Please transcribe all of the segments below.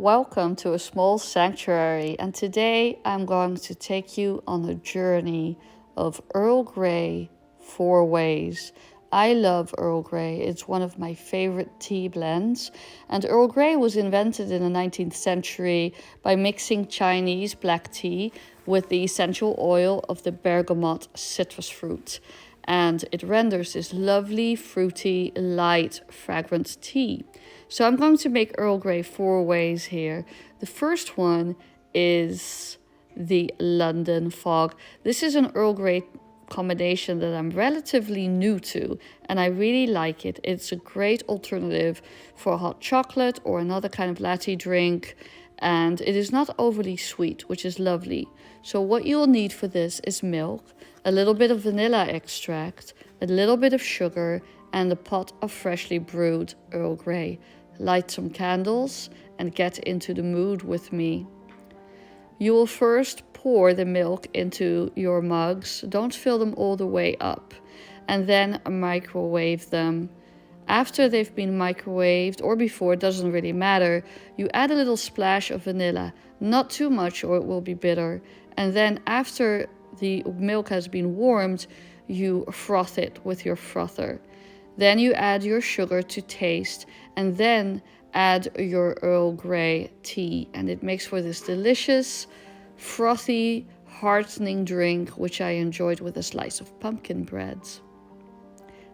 Welcome to a small sanctuary, and today I'm going to take you on a journey of Earl Grey 4 ways. I love Earl Grey. It's one of my favorite tea blends, and Earl Grey was invented in the 19th century by mixing Chinese black tea with the essential oil of the bergamot citrus fruit, and it renders this lovely, fruity, light, fragrant tea. So I'm going to make Earl Grey 4 ways here. The first one is the London Fog. This is an Earl Grey combination that I'm relatively new to, and I really like it. It's a great alternative for hot chocolate or another kind of latte drink, and it is not overly sweet, which is lovely. So what you'll need for this is milk, a little bit of vanilla extract, a little bit of sugar, and a pot of freshly brewed Earl Grey. Light some candles and get into the mood with me. You will first pour the milk into your mugs. Don't fill them all the way up, and then microwave them. After they've been microwaved, or before, it doesn't really matter, you add a little splash of vanilla, not too much or it will be bitter. And then after the milk has been warmed, you froth it with your frother. Then you add your sugar to taste, and then add your Earl Grey tea, and it makes for this delicious, frothy, heartening drink, which I enjoyed with a slice of pumpkin bread.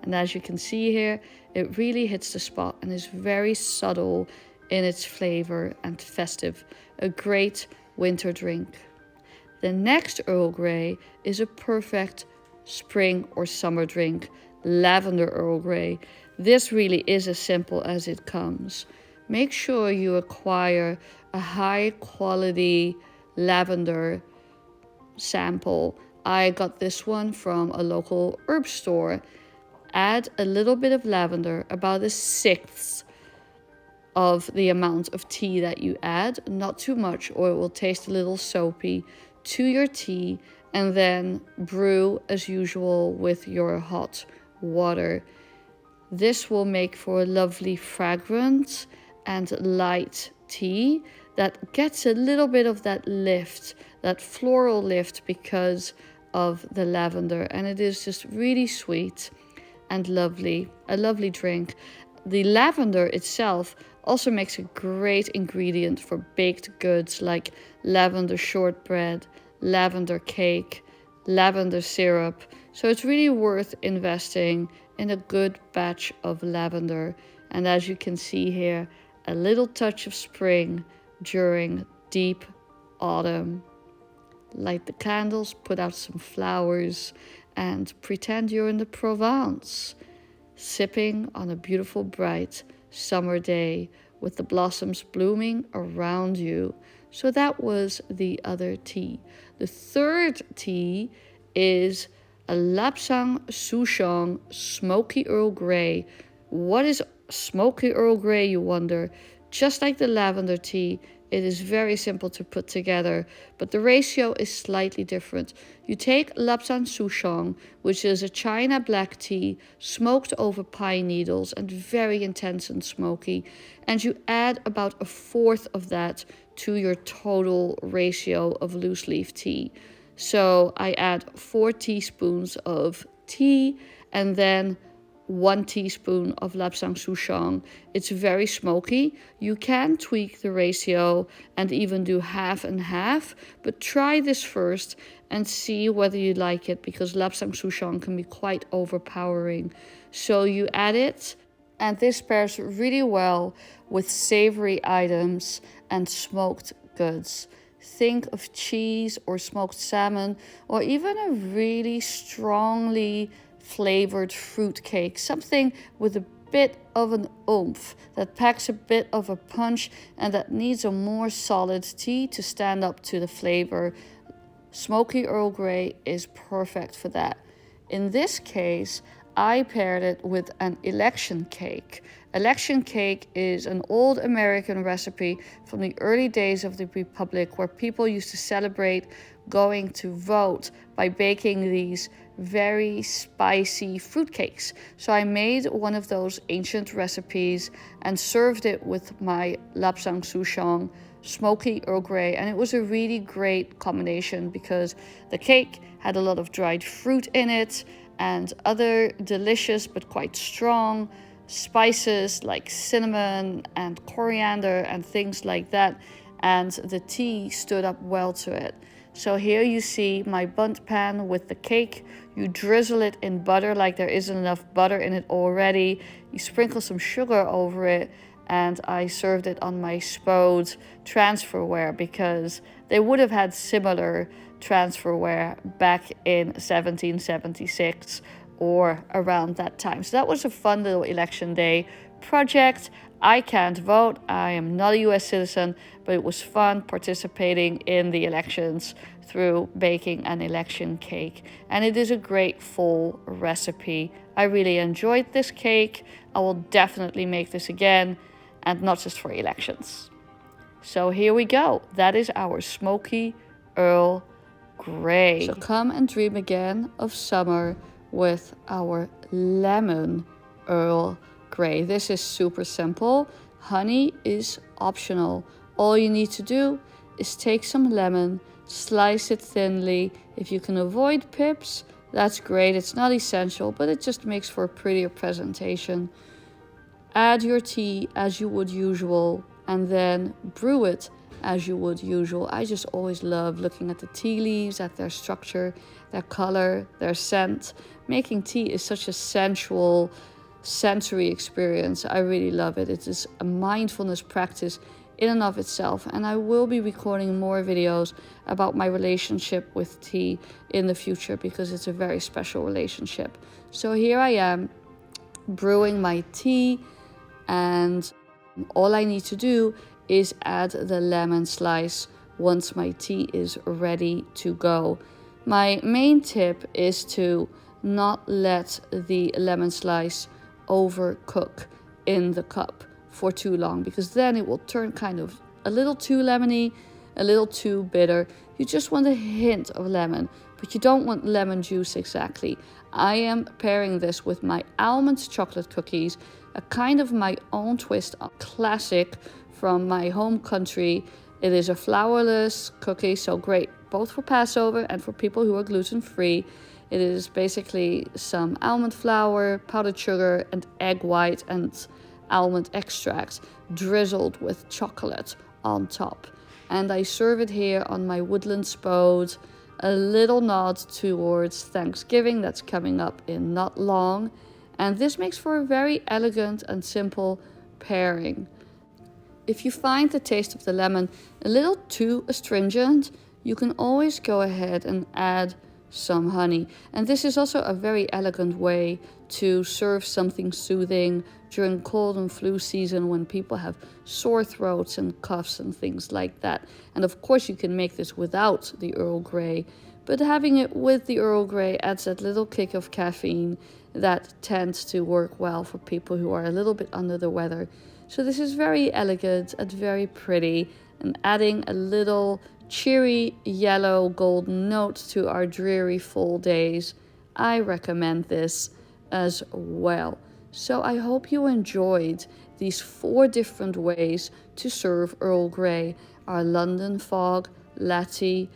And as you can see here, it really hits the spot and is very subtle in its flavor and festive. A great winter drink. The next Earl Grey is a perfect spring or summer drink. Lavender Earl Grey. This really is as simple as it comes. Make sure you acquire a high quality lavender sample. I got this one from a local herb store. Add a little bit of lavender, about 1/6 of the amount of tea that you add, not too much or it will taste a little soapy, to your tea, and then brew as usual with your hot water. This will make for a lovely fragrant and light tea that gets a little bit of that lift, that floral lift, because of the lavender, and it is just really sweet and lovely, a lovely drink. The lavender itself also makes a great ingredient for baked goods like lavender shortbread, lavender cake, lavender syrup. So it's really worth investing in a good batch of lavender. And as you can see here, a little touch of spring during deep autumn. Light the candles, put out some flowers, and pretend you're in the Provence, sipping on a beautiful bright summer day with the blossoms blooming around you. So that was the other tea. The third tea is a Lapsang Souchong Smoky Earl Grey. What is Smoky Earl Grey, you wonder? Just like the lavender tea, it is very simple to put together, but the ratio is slightly different. You take Lapsang Souchong, which is a China black tea, smoked over pine needles and very intense and smoky, and you add about 1/4 of that to your total ratio of loose leaf tea. So I add 4 teaspoons of tea and then 1 teaspoon of Lapsang Souchong. It's very smoky. You can tweak the ratio and even do half and half, but try this first and see whether you like it, because Lapsang Souchong can be quite overpowering. So you add it, and this pairs really well with savory items and smoked goods. Think of cheese or smoked salmon, or even a really strongly flavored fruit cake, something with a bit of an oomph, that packs a bit of a punch and that needs a more solid tea to stand up to the flavor. Smoky Earl Grey is perfect for that. In this case, I paired it with an election cake. Election cake is an old American recipe from the early days of the Republic where people used to celebrate going to vote by baking these very spicy fruitcakes. So I made one of those ancient recipes and served it with my Lapsang Souchong Smoky Earl Grey, and it was a really great combination because the cake had a lot of dried fruit in it and other delicious but quite strong spices like cinnamon and coriander and things like that, and the tea stood up well to it. So here you see my bundt pan with the cake. You drizzle it in butter like there isn't enough butter in it already. You sprinkle some sugar over it, and I served it on my Spode transferware because they would have had similar transferware back in 1776 or around that time. So that was a fun little election day project. I can't vote, I am not a US citizen, but it was fun participating in the elections through baking an election cake. And it is a great fall recipe. I really enjoyed this cake. I will definitely make this again, and not just for elections. So here we go. That is our Smoky Earl Grey. So come and dream again of summer with our lemon Earl Grey. This is super simple. Honey is optional. All you need to do is take some lemon, slice it thinly. If you can avoid pips, that's great. It's not essential, but it just makes for a prettier presentation. Add your tea as you would usual, and then brew it as you would usual. I just always love looking at the tea leaves, at their structure, their color, their scent. Making tea is such a sensual, sensory experience. I really love it. It is a mindfulness practice in and of itself, and I will be recording more videos about my relationship with tea in the future because it's a very special relationship. So here I am brewing my tea, and all I need to do is add the lemon slice once my tea is ready to go. My main tip is to not let the lemon slice overcook in the cup for too long, because then it will turn kind of a little too lemony, a little too bitter. You just want a hint of lemon, but you don't want lemon juice exactly. I am pairing this with my almond chocolate cookies, a kind of my own twist on classic from my home country. It is a flourless cookie, so great both for Passover and for people who are gluten-free. It is basically some almond flour, powdered sugar, and egg white and almond extract drizzled with chocolate on top. And I serve it here on my woodland Spode, a little nod towards Thanksgiving that's coming up in not long. And this makes for a very elegant and simple pairing. If you find the taste of the lemon a little too astringent, you can always go ahead and add some honey. And this is also a very elegant way to serve something soothing during cold and flu season when people have sore throats and coughs and things like that. And of course you can make this without the Earl Grey, but having it with the Earl Grey adds that little kick of caffeine that tends to work well for people who are a little bit under the weather. So this is very elegant and very pretty, and adding a little cheery yellow golden note to our dreary fall days. I recommend this as well. So I hope you enjoyed these 4 different ways to serve Earl Grey: our London Fog Latte,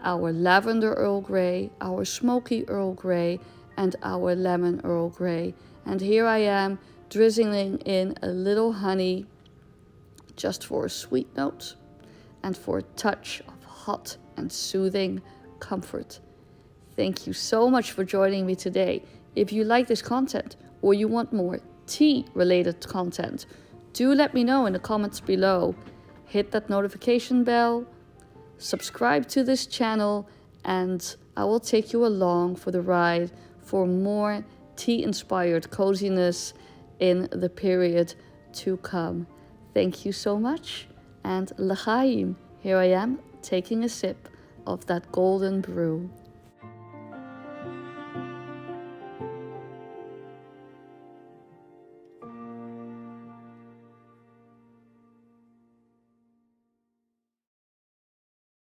our Lavender Earl Grey, our Smoky Earl Grey, and our Lemon Earl Grey. And here I am drizzling in a little honey just for a sweet note and for a touch of hot and soothing comfort. Thank you so much for joining me today. If you like this content or you want more tea-related content, do let me know in the comments below. Hit that notification bell, subscribe to this channel, and I will take you along for the ride for more tea-inspired coziness in the period to come. Thank you so much, and l'chaim. Here I am taking a sip of that golden brew.